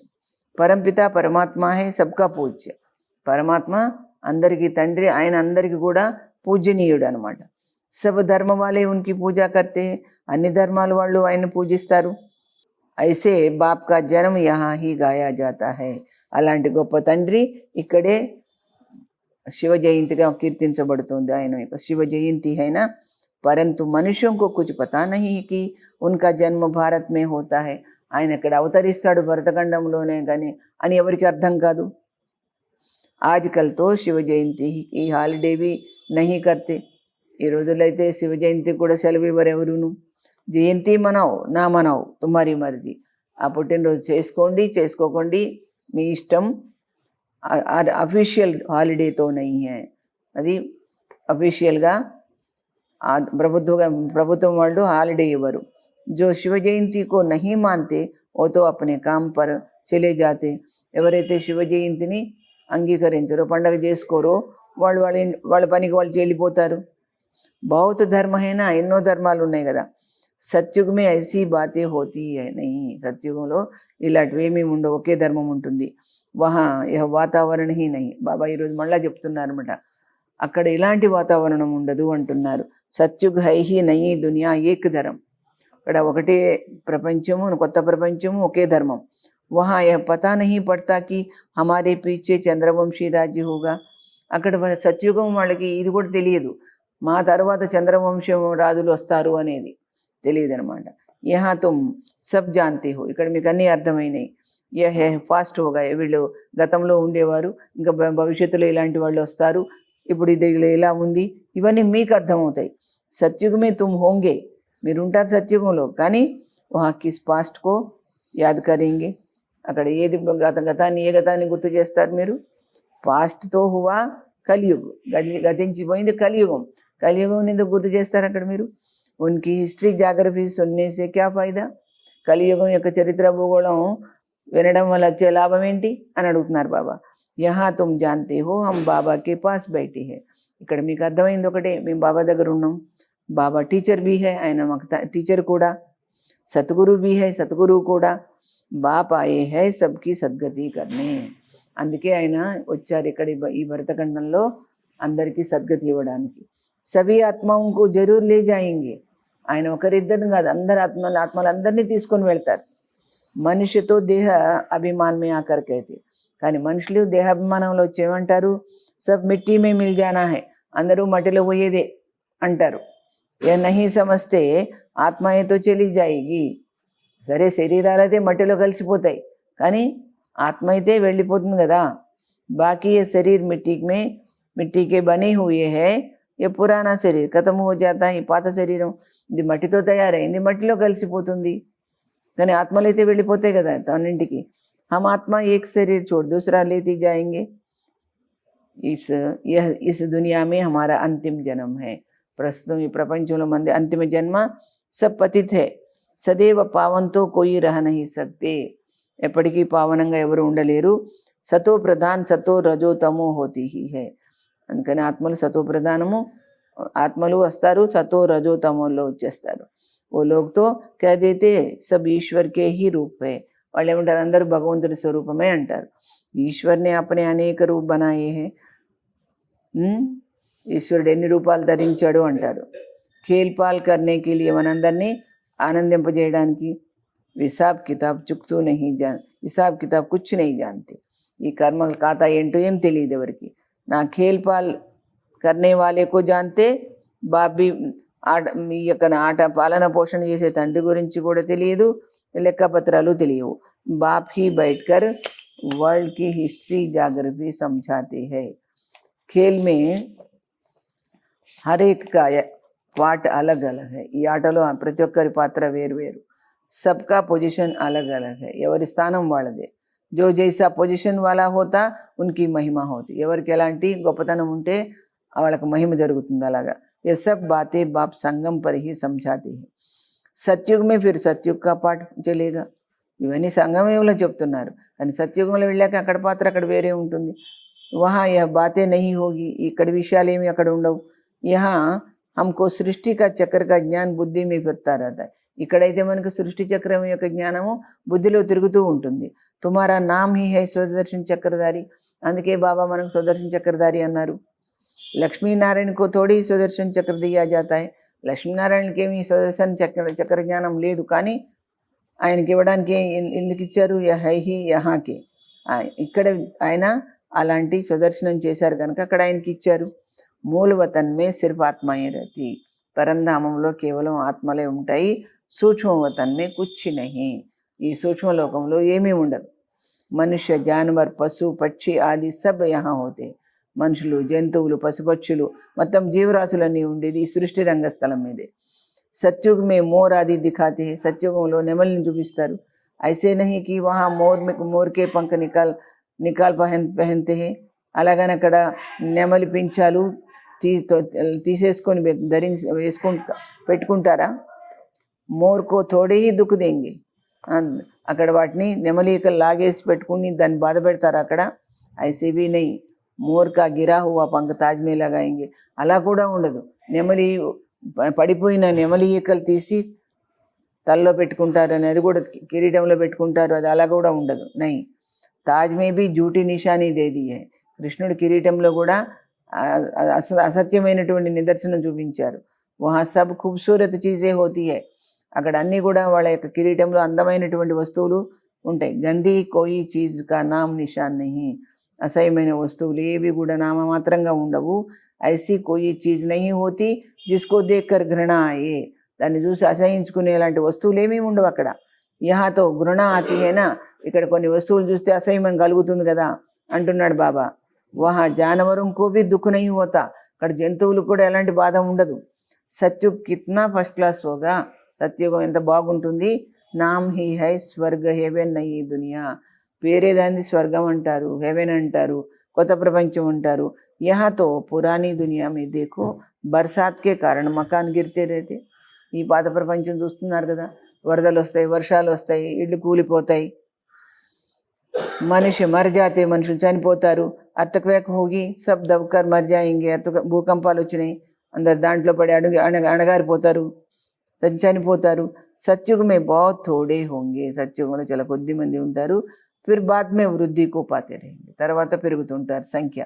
పరంపిత పరమాత్మ హే సబ్కా పూజ్య. పరమాత్మ అందరికీ తండ్రి, ఆయన అందరికీ కూడా పూజనీయుడు అనమాట. సబ్ ధర్మ వాళ్ళే ఉనికి పూజా కర్తే. అన్ని ధర్మాల వాళ్ళు ఆయన పూజిస్తారు. ఐసే బాప్ కా జన్మ యహా హీ గాయా జాతా హై. అలాంటి గొప్ప తండ్రి ఇక్కడే శివ జయంతిగా కీర్తించబడుతుంది. ఆయన యొక్క శివ జయంతి అయినా परंतु मनुष्यों को कुछ पता नहीं कि उनका जन्म भारत में होता है. ఆయన ఇక్కడ అవతరిస్తాడు భరతఖండంలోనే కానీ అని ఎవరికి అర్థం కాదు. ఆజ్కల్ తో శివ జయంతి ఈ హాలిడే भी नहीं करते. ఈ రోజులైతే శివ జయంతి కూడా సెలవు ఇవ్వరు ఎవరును. జయంతి మనావు నా మనావు తుమ్మారి మర్జీ. ఆ పుట్టినరోజు చేసుకోండి చేసుకోకండి మీ ఇష్టం. అఫీషియల్ హాలిడేతో నహీ హై. అది అఫీషియల్గా ప్రభుత్వం వాళ్ళు హాలిడే ఇవ్వరు. जो शिव जयंती को नहीं मानते वो तो अपने काम पर चले जाते. ఎవరైతే శివ జయంతిని అంగీకరించరో, పండగ చేసుకోరో, వాళ్ళ పనికి వాళ్ళు వెళ్ళిపోతారు. బహుత్ ధర్మ అయినా ఎన్నో ధర్మాలు ఉన్నాయి కదా. సత్యుగమే ఐసీ బాతే హోతీ నహీ. సత్యుగంలో ఇలాంటివి ఏమీ ఉండవు, ఒకే ధర్మం ఉంటుంది. వహా యహ వాతావరణ హీ నహీ. బాబా ఈరోజు మళ్ళా చెప్తున్నారన్నమాట, అక్కడ ఇలాంటి వాతావరణం ఉండదు అంటున్నారు. సత్యుగ్ హై హీ నయీ దునియా ఏక్ ధర్మ. ఇక్కడ ఒకటే ప్రపంచము, కొత్త ప్రపంచము, ఒకే ధర్మం. వహా యహ పతా నహీ పడతా కి హమారే పీచే చంద్రవంశీ రాజ్య హోగా. అక్కడ సత్యుగం వాళ్ళకి ఇది కూడా తెలియదు, మా తర్వాత చంద్రవంశం రాజులు వస్తారు అనేది తెలియదు అనమాట. యహా తుమ్ సబ్ జాంతే హో. ఇక్కడ మీకు అన్నీ అర్థమైనాయి. యహ ఫాస్ట్ హోగా. వీళ్ళు గతంలో ఉండేవారు, ఇంకా భవిష్యత్తులో ఇలాంటి వాళ్ళు వస్తారు, ఇప్పుడు ఇది ఇలా ఉంది, ఇవన్నీ మీకు అర్థమవుతాయి. సత్యుగమే తుమ్ హోంగే. మీరు ఉంటారు సత్యుగంలో, కానీ వహా కిస్ పాస్ట్కో యాద్ కరేంగే. అక్కడ ఏది గతాన్ని ఏ గతాన్ని గుర్తు చేస్తారు మీరు? పాస్ట్తో హువా కలియుగ్, గతించిపోయింది కలియుగం. కలియుగం ఎందుకు గుర్తు చేస్తారు అక్కడ మీరు? ఉనికి హిస్టరీ జాగ్రఫీ సున్నేసే క్యా ఫాయిదా. కలియుగం యొక్క చరిత్ర భూగోళం వినడం వల్ల వచ్చే లాభం ఏంటి అని అడుగుతున్నారు బాబా. యహా తుమ్ జాంతే హో హమ్ బాబా కే పాస్ బైఠే హై. ఇక్కడ మీకు అర్థమైంది ఒకటే, మేము బాబా దగ్గర ఉన్నాం. బాబా టీచర్ भी है, ఆయన మాకు టీచర్ కూడా. సద్గురు भी है, సద్గురు కూడా. బాప్ ఆయే హై సబ్కి సద్గతి కర్నే. అందుకే ఆయన వచ్చారు ఇక్కడ ఈ భరతఖండంలో అందరికీ సద్గతి ఇవ్వడానికి. సభీ ఆత్మకు జరూర్ లే జాయింగే. ఆయన ఒకరిద్దరిని కాదు, అందరు ఆత్మలందరినీ తీసుకొని వెళ్తారు. మనిషితో దేహ అభిమానమే ఆకరికైతే. కానీ మనుషులు దేహాభిమానంలో వచ్చి ఏమంటారు? సబ్ మిట్టీ మే మిల్ జానా హై. అందరూ మట్టిలో పోయేదే అంటారు. ఏ నహీ సమస్తే ఆత్మ ఏతో చెలి జాయిగి. సరే శరీరాలైతే మట్టిలో కలిసిపోతాయి, కానీ ఆత్మ అయితే వెళ్ళిపోతుంది కదా. బాకీ ఏ శరీర్ మిట్టీకే బనీ హుయే హై. ఏ పురాణా శరీర్ ఖతం హో జాతా. ఈ పాత శరీరం ఇది మట్టితో తయారైంది, మట్టిలో కలిసిపోతుంది. కానీ ఆత్మలు అయితే వెళ్ళిపోతాయి కదా తన్నింటికి. हम आत्मा एक शरीर छोड़ दूसरा लेती जाएंगे. इस दुनिया में हमारा अंतिम जन्म है. ప్రస్తుతం ఈ ప్రపంచంలో మంది అంతిమ జన్మ सब पतित है సదేవ పావంతో కోయి రహ నహి సక్తే ఎప్పటికీ పావనంగా ఎవరు ఉండలేరు సతో ప్రధాన్ సతో రజో తమో హోతి హీ హై అందుకని ఆత్మలు సతో ప్రధానము ఆత్మలు వస్తారు సతో రజో తమోలో వచ్చేస్తారు ఓ లోగ్తో కహ దేతే సబ్ ఈశ్వర్ కే హీ రూప్ హై వాళ్ళు ఏమంటారు అందరూ భగవంతుడి స్వరూపమే అంటారు ఈశ్వర్ని అపనే అనేక రూప్ బనాయే హై ఈశ్వరుడు ఎన్ని రూపాలు ధరించాడు అంటారు ఖేల్పాల్ కర్నే కే లియే మనందరినీ ఆనందింపజేయడానికి హిసాబ్ కితాబ్ చుక్తూ నహీ హిసాబ్ కితాబ్ కుచ్ నహీ జానతే ఈ కర్మ ఖాతా ఏంటో ఏం తెలియదు ఎవరికి నా ఖేల్పాల్ కర్నే వాలేకో జానతే బాబీ ఈ యొక్క ఆట పాలన పోషణ చేసే తండ్రి గురించి కూడా తెలియదు లెక్కపత్రాలు తెలియవు బాప్ హీ బైఠకర్ వరల్డ్ की हिस्ट्री जाग्रफी समझाते हैं खेल में हर एक का पार्ट अलग अलग है ఈ ఆటలో ప్రతి ఒక్కరి పాత్ర వేరు వేరు सबका పొజిషన్ अलग अलग है ఎవరి స్థానం వాళ్ళదే जो जैसा పొజిషన్ वाला होता उनकी महिमा होती ఎవరికి ఎలాంటి గొప్పతనం ఉంటే వాళ్ళకి మహిమ జరుగుతుంది అలాగా ये सब बातें बाप संगम पर ही समझाते हैं సత్యుగ్ में फिर సత్యుగ్ का पाठ चलेगा ఇవన్నీ సంగమయంలో చెప్తున్నారు కానీ సత్యుగంలో వెళ్ళాక అక్కడ పాత్ర అక్కడ వేరే ఉంటుంది వహా యహ బాతే నహీ హోగి ఇక్కడ విషయాలు ఏమి అక్కడ ఉండవు యహా హమ్కో సృష్టి కా చక్ర కా జ్ఞాన్ బుద్ధి మీ ఫిర్తా రహతా హై ఇక్కడైతే మనకు సృష్టి చక్రం యొక్క జ్ఞానము బుద్ధిలో తిరుగుతూ ఉంటుంది తుమారా నామ్ హీ హై స్వదర్శన్ చక్రధారి అందుకే బాబా మనకు స్వదర్శన్ చక్రధారి అన్నారు లక్ష్మీనారాయణ కో థోడీ స్వదర్శన్ చక్ర దియా జాతా హై లక్ష్మీనారాయణకి ఏమి స్వదర్శన్ చక్ర జ్ఞానం లేదు కానీ ఆయనకి ఇవ్వడానికి ఎందుకు ఇచ్చారు యహి యహాకి ఇక్కడ ఆయన అలాంటి సుదర్శనం చేశారు కనుక అక్కడ ఆయనకి ఇచ్చారు మూలవతన్ మే సిర్ఫ్ ఆత్మయే రహతి పరంధామంలో కేవలం ఆత్మలే ఉంటాయి సూక్ష్మవతన్ మే కుచ్ నహీ ఈ సూక్ష్మలోకంలో ఏమీ ఉండదు మనుష్య జానవర్ పశు పక్షి ఆది సబ్ యహా హోతే మనుషులు జంతువులు పశుపక్షులు మొత్తం జీవరాశులన్నీ ఉండేది ఈ సృష్టి రంగస్థలం మీదే సత్యుగ్ మే మోర్ ఆది దిఖాతే హై సత్యుగంలో నెమలిని చూపిస్తారు ఐసే నహీ కి వహా మోర్ కే పంఖ నికాల్ పహన్తే హై అలాగని అక్కడ నెమలి పించాలు తీసేసుకొని పెట్టుకుంటారా మోర్కో థోడే హీ దుఃఖ దేంగే అక్కడ వాటిని నెమలికలు లాగేసి పెట్టుకుని దాన్ని బాధ పెడతారు అక్కడ ఐసే భీ నహీ మోర్ కా గిరా హువా పంఖ తాజ్ మే లగాయేంగే అలా కూడా ఉండదు నెమలి పడిపోయిన నెమలి ఈకలు తీసి తలలో పెట్టుకుంటారు అని అది కూడా కిరీటంలో పెట్టుకుంటారు అది అలా కూడా ఉండదు నై తాజ్ మే బీ జూటి నిషానీ దేది హై కృష్ణుడి కిరీటంలో కూడా అసత్యమైనటువంటి నిదర్శనం చూపించారు వహా సబ్ ఖూబ్సూరత్ చీజే హోతీ హై అక్కడ అన్నీ కూడా వాళ్ళ యొక్క కిరీటంలో అందమైనటువంటి వస్తువులు ఉంటాయి గందీ కోయి చీజ్ కా నామ్ నిషాన్ నహీ అసహ్యమైన వస్తువులు ఏవి కూడా నామమాత్రంగా ఉండవు ఐసీ కోయి చీజ్ నహీ హోతీ జిస్కో దేక్కర్ ఘృణ ఆయే దాన్ని చూసి అసహించుకునే లాంటి వస్తువులు ఏమీ ఉండవు అక్కడ యహాతో ఘృణ ఆతి అయినా ఇక్కడ కొన్ని వస్తువులు చూస్తే అసహ్యం కలుగుతుంది కదా అంటున్నాడు బాబా వహా జానవరం కోబీ దుఃఖ నహీ హోతా అక్కడ జంతువులకు కూడా ఎలాంటి బాధ ఉండదు సత్యుగ్ కిత్నా ఫస్ట్ క్లాస్ హోగా సత్యుగం ఎంత బాగుంటుంది నామ్ హీ హై స్వర్గ హెవెన్ నహీ దునియా వేరే దాన్ని స్వర్గం అంటారు హెవెన్ అంటారు కొత్త ప్రపంచం అంటారు యహాతో పురాణీ దునియా మే దేఖో బర్సాత్కే కారణం మకాన్ గిరితే రేతే ఈ పాత ప్రపంచం చూస్తున్నారు కదా వరదలు వస్తాయి వర్షాలు వస్తాయి ఇళ్ళు కూలిపోతాయి మనిషి మరజాతే మనుషులు చనిపోతారు అర్థక్వేక్ హోగి సబ్ దబ్కర్ మర్జాయింగే భూకంపాలు వచ్చినాయి అందరు దాంట్లో పడి అణగారిపోతారు చనిపోతారు సత్యుగ మే బహుత్ థోడే హోంగే సత్యుగంలో చాలా కొద్ది మంది ఉంటారు ఫిర్ బాద్ మే వృద్ధి కో పాతే रहेंगे తర్వాత పెరుగుతుంటారు సంఖ్య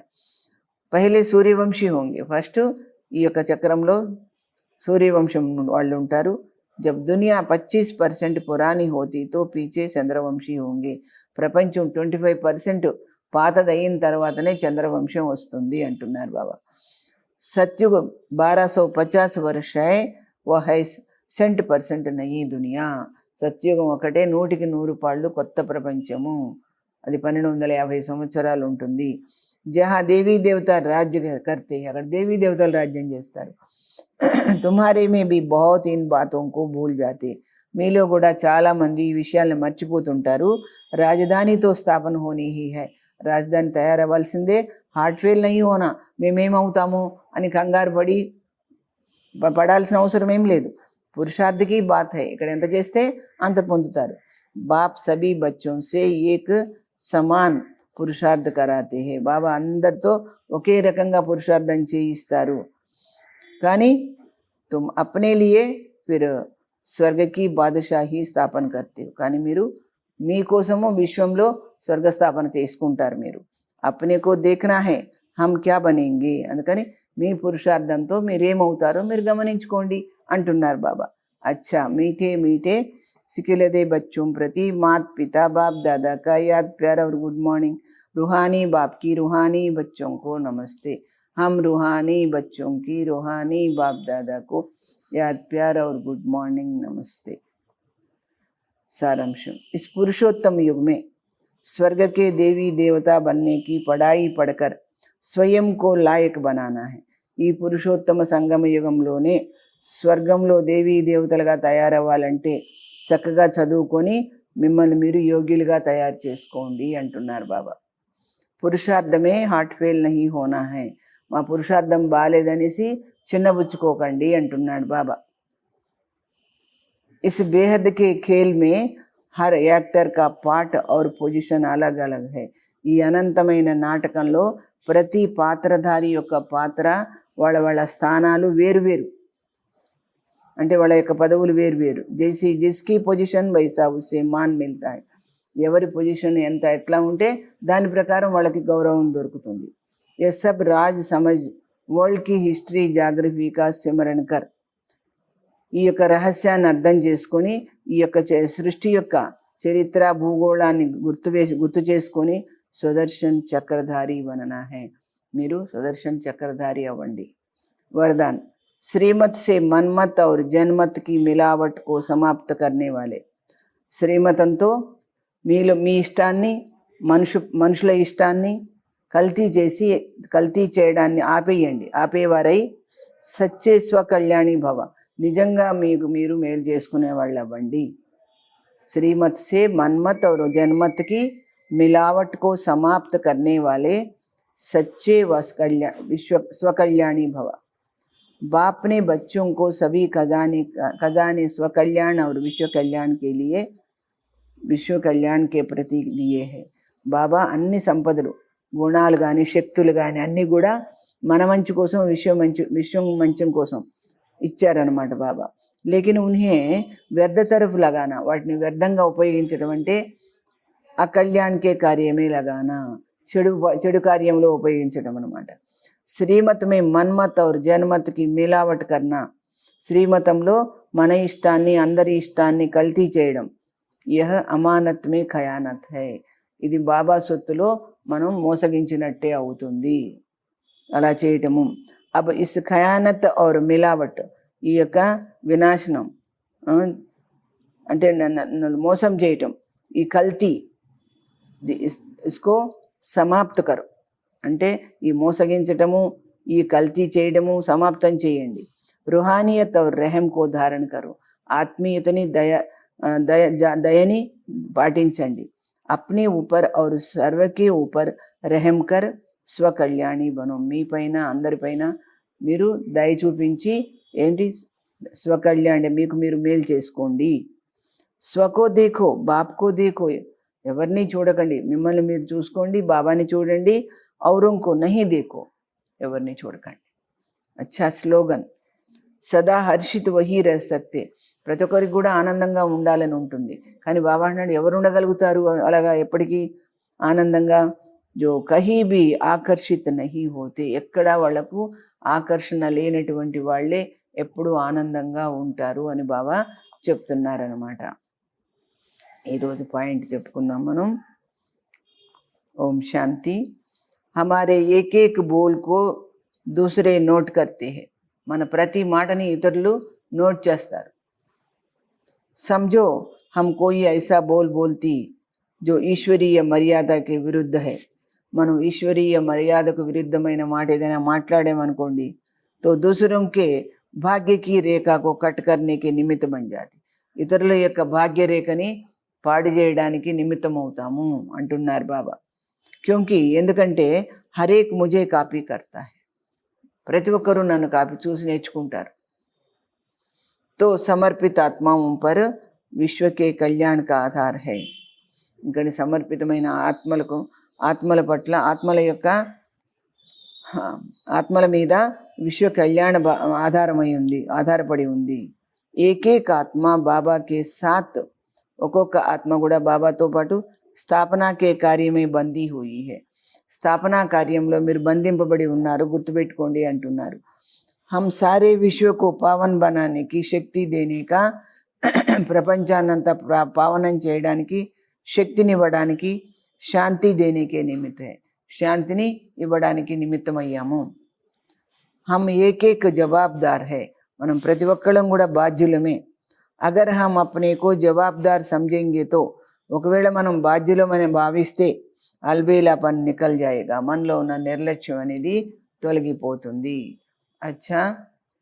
పహలే సూర్యవంశీ హోంగే ఫస్ట్ ఈ యొక్క చక్రంలో సూర్యవంశం వాళ్ళు ఉంటారు జబ్ దునియా 25% పురాణి హోతీ తో పీచే చంద్రవంశీ హోంగే ప్రపంచం 25% పాతదయిన తర్వాతనే చంద్రవంశం వస్తుంది అంటున్నారు బాబా సత్యుగ 1250 వర్ష హై వహ 100% నయీ దునియా సత్యుగం ఒకటే 100కి 100 కొత్త ప్రపంచము అది 1250 సంవత్సరాలు ఉంటుంది జహా దేవీ దేవత రాజ్య కర్తే అక్కడ దేవీ దేవతలు రాజ్యం చేస్తారు తుమ్హారే మే భీ బహుత్ ఇన్ బాతోం కో భూల్ జాతే మీలో కూడా చాలామంది ఈ విషయాలను మర్చిపోతుంటారు రాజధానితో స్థాపన హోనీ హీ హై రాజధాని తయారవ్వాల్సిందే హార్ట్ ఫెయిల్ నహీ హోనా మేమేమవుతాము అని కంగారు పడాల్సిన అవసరం ఏం లేదు పురుషార్థ్ की बात है, ఇక్కడ ఎంత చేస్తే అంత పొందుతారు. బాప్ సభీ బచ్చోं से एक समान పురుషార్థ్ कराते हैं. బాబా అందరితో ఒకే రకంగా పురుషార్థం చేయిస్తారు. కానీ तुम अपने लिए फिर స్వర్గ की బాదషాహి స్థాపన करते हो, కానీ మీరు మీకోసము విశ్వంలో స్వర్గస్థాపన చేసుకుంటారు. మీరు అప్నేకో దేఖనా హై హమ్ క్యా బనేంగే, అందుకని మీ పురుషార్థంతో మీరేమవుతారో మీరు గమనించుకోండి అంటున్నారు బాబా. అచ్చా మీఠే మీఠే సికిలదే బచ్చోं ప్రతి మాత్ పితా బాప్ దాదా కా యాద్ ప్యార్ और गुड मॉर्निंग. रूहानी बाप की रूहानी बच्चों को नमस्ते. हम रूहानी बच्चों की रूहानी बाप दादा को याद प्यार और गुड मॉर्निंग नमस्ते. सारांश, इस पुरुषोत्तम युग में स्वर्ग के देवी देवता बनने की पढ़ाई पढ़कर स्वयं को लायक बनाना है. ఈ పురుషోత్తమ సంగమ యుగంలోనే స్వర్గంలో దేవీ దేవతలుగా తయారవ్వాలంటే చక్కగా చదువుకొని మిమ్మల్ని మీరు యోగ్యులుగా తయారు చేసుకోండి అంటున్నారు బాబా. పురుషార్థమే హార్ట్ ఫెయిల్ నహీ హోనా హై, మా పురుషార్థం బాలేదనేసి చిన్నబుచ్చుకోకండి అంటున్నాడు బాబా. इस बेहद के खेल में हर एक्टर का पार्ट और పొజిషన్ अलग अलग है. ఈ అనంతమైన నాటకంలో ప్రతి పాత్రధారి యొక్క పాత్ర వాళ్ళ వాళ్ళ స్థానాలు వేరువేరు, అంటే వాళ్ళ యొక్క పదవులు వేరువేరు. జైసి జిస్కి పొజిషన్ వైసా ఉసే మాన్ మిల్తా హై, ఎవరి పొజిషన్ ఎంత ఎట్లా ఉంటే దాని ప్రకారం వాళ్ళకి గౌరవం దొరుకుతుంది. ये सब राज समझ वर्ल्ड की हिस्ट्री జాగ్రఫీ కా సిమరన్ కర్, ఈ యొక్క రహస్యాన్ని అర్థం చేసుకొని ఈ యొక్క సృష్టి యొక్క చరిత్ర భూగోళాన్ని గుర్తు చేసుకొని సుదర్శన్ చక్రధారి బననా హై, మీరు సుదర్శన్ చక్రధారి అవ్వండి. वरदान, श्रीमत से मनमत और जनमत की मिलावट को समाप्त करने वाले. శ్రీమతంతో మీలో మీ ఇష్టాన్ని మనుషుల ఇష్టాన్ని కల్తీ చేయడాన్ని ఆపేయండి. ఆపేవారై సచ్చే స్వకళ్యాణి భవ, నిజంగా మీకు మీరు మేలు చేసుకునే వాళ్ళు అవ్వండి. श्रीमत से मनमत और जनमत की मिलावट को समाप्त करने वाले सच्चे स्वकल्याणी भव. बाप ने बच्चों को सभी खजाने स्वकल्याण और विश्व कल्याण के लिए विश्व कल्याण के प्रति दिए हैं. బాబా అన్ని సంపదలు, గుణాలు కానీ శక్తులు కానీ అన్నీ కూడా మన మంచి కోసం విశ్వం మంచం కోసం ఇచ్చారనమాట బాబా. లేకిన్ ఉన్హే వ్యర్థ తరఫు లగానా, వాటిని వ్యర్థంగా ఉపయోగించడం అంటే అకళ్యాణ్కే కార్యమే లగానా, చెడు కార్యంలో ఉపయోగించడం అనమాట. శ్రీమత్ మే మన్మత్ ఔర్ జన్మత్కి మిలావట్ కర్నా, శ్రీమతంలో మన ఇష్టాన్ని అందరి ఇష్టాన్ని కల్తీ చేయడం. యహ అమానత్ మే ఖయానత్ హై, ఇది బాబా సొత్తులో మనం మోసగించినట్టే అవుతుంది అలా చేయటము. అబ్ ఇస్ ఖయానత్ ఔర్ మిలావట్, ఈ యొక్క వినాశనం అంటే మోసం చేయటం, ఈ కల్తీ ఇస్కో సమాప్త కరు, అంటే ఈ మోసగించటము ఈ కల్తీ చేయడము సమాప్తం చేయండి. రుహానియత్ ఔర్ రెహం కో ధారణ కరు, ఆత్మీయతని దయని పాటించండి. అప్నే ఊపర్ ఔర్ సర్వకే ఊపర్ రెహం కర్ స్వకళ్యాణి బను, మీ పైన అందరిపైన మీరు దయ చూపించి ఏంటి స్వకళ్యాణి, మీకు మీరు మేలు చేసుకోండి. స్వకో దేఖో బాప్కో దేఖో, ఎవరిని చూడకండి, మిమ్మల్ని మీరు చూసుకోండి, బాబాని చూడండి. ఔరంకో నహి దేఖో, ఎవరిని చూడకండి. అచ్చా స్లోగన్, సదా హర్షిత్ వహీ రహ సక్తే, ప్రతి ఒక్కరికి కూడా ఆనందంగా ఉండాలని ఉంటుంది. కానీ బాబా అన్నాడు ఎవరు ఉండగలుగుతారు అలాగా ఎప్పటికీ ఆనందంగా? జో కహీ బి ఆకర్షిత్ నహీ హోతే, ఎక్కడ వాళ్లకు ఆకర్షణ లేనటువంటి వాళ్ళే ఎప్పుడు ఆనందంగా ఉంటారు అని బాబా చెప్తున్నారనమాట. ఈరోజు పాయింట్ చెప్పుకుందాం మనం. ఓం శాంతి. హమారే ఏకేక్ బోల్ కో దూసరే నోట్ కర్తే హై, మన ప్రతి మాటని ఇతరులు నోట్ చేస్తారు. समझो हम कोई ऐसा बोलती जो ఈశ్వరీయ మర్యాదకి విరుద్ధ హై, మనం ఈశ్వరీయ మర్యాదకు విరుద్ధమైన మాట ఏదైనా మాట్లాడామనుకోండి, తో దూసరోంకే భాగ్యకి రేఖకు కట్ కర్నేకి నిమిత్తం బన్ జాతి, ఇతరుల యొక్క భాగ్యరేఖని పాడు చేయడానికి నిమిత్తం అవుతాము అంటున్నారు బాబా. క్యోంకి ఎందుకంటే హరేక్ ముజే కాపీ కర్తా హై, ప్రతి ఒక్కరూ నన్ను కాపీ చూసి నేర్చుకుంటారు. तो సమర్పిత ఆత్మం पर విశ్వ के కళ్యాణ का ఆధార్ है. ఇక్కడ సమర్పితమైన ఆత్మలకు, ఆత్మల పట్ల, ఆత్మల యొక్క ఆత్మల మీద విశ్వ కళ్యాణ ఆధారమై ఉంది, ఆధారపడి ఉంది. ఏకేక ఆత్మ బాబాకే సాత్, ఒక్కొక్క ఆత్మ కూడా బాబాతో పాటు స్థాపనాకే కార్యమే బందీ హుయి హై. స్థాపనా కార్యంలో మీరు బంధింపబడి ఉన్నారు, గుర్తుపెట్టుకోండి అంటున్నారు. हम सारे विश्व को पावन बनाने की शक्ति देने का, ప్రపంచాన్నంతా పావనం చేయడానికి, శక్తినివ్వడానికి, శాంతి దేనికే నిమిత్తే, శాంతిని ఇవ్వడానికి నిమిత్తమయ్యాము. हम एक एक जवाबदार है, మనం ప్రతి ఒక్కళ్ళం కూడా బాధ్యులమే. అగర్ హమ్ అప్నే కో జవాబ్దార్ సమझेंगे तो, ఒకవేళ మనం బాధ్యులమని భావిస్తే అల్బేలాపన్ నికల్ జాయేగా, మనలో ఉన్న నిర్లక్ష్యం అనేది తొలగిపోతుంది. अच्छा,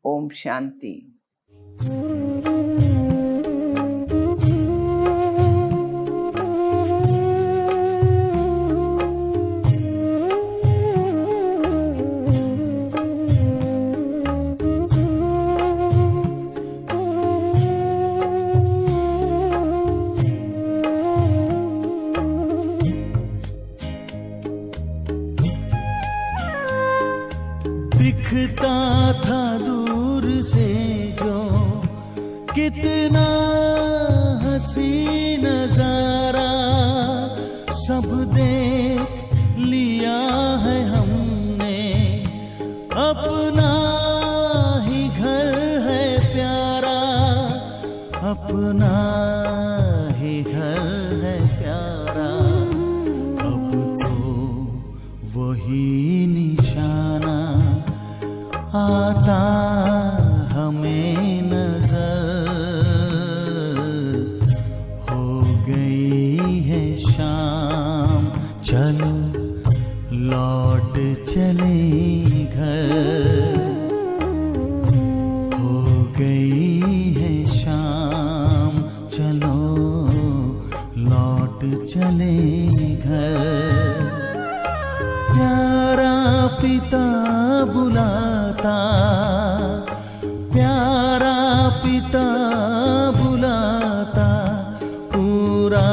ओम शांति. दिखता था दूर से जो कितना हसी नजारा, सब देख लिया है हमने, अपना ही घर है प्यारा, अपना ही घर है प्यारा. अब तो वही निशाना आता हमें नजर, हो गई है शाम, चलो लौट चले घर. हो गई है शाम, चलो लौट चले घर. प्यारा पिता बुलाता, प्यारा पिता बुलाता, पूरा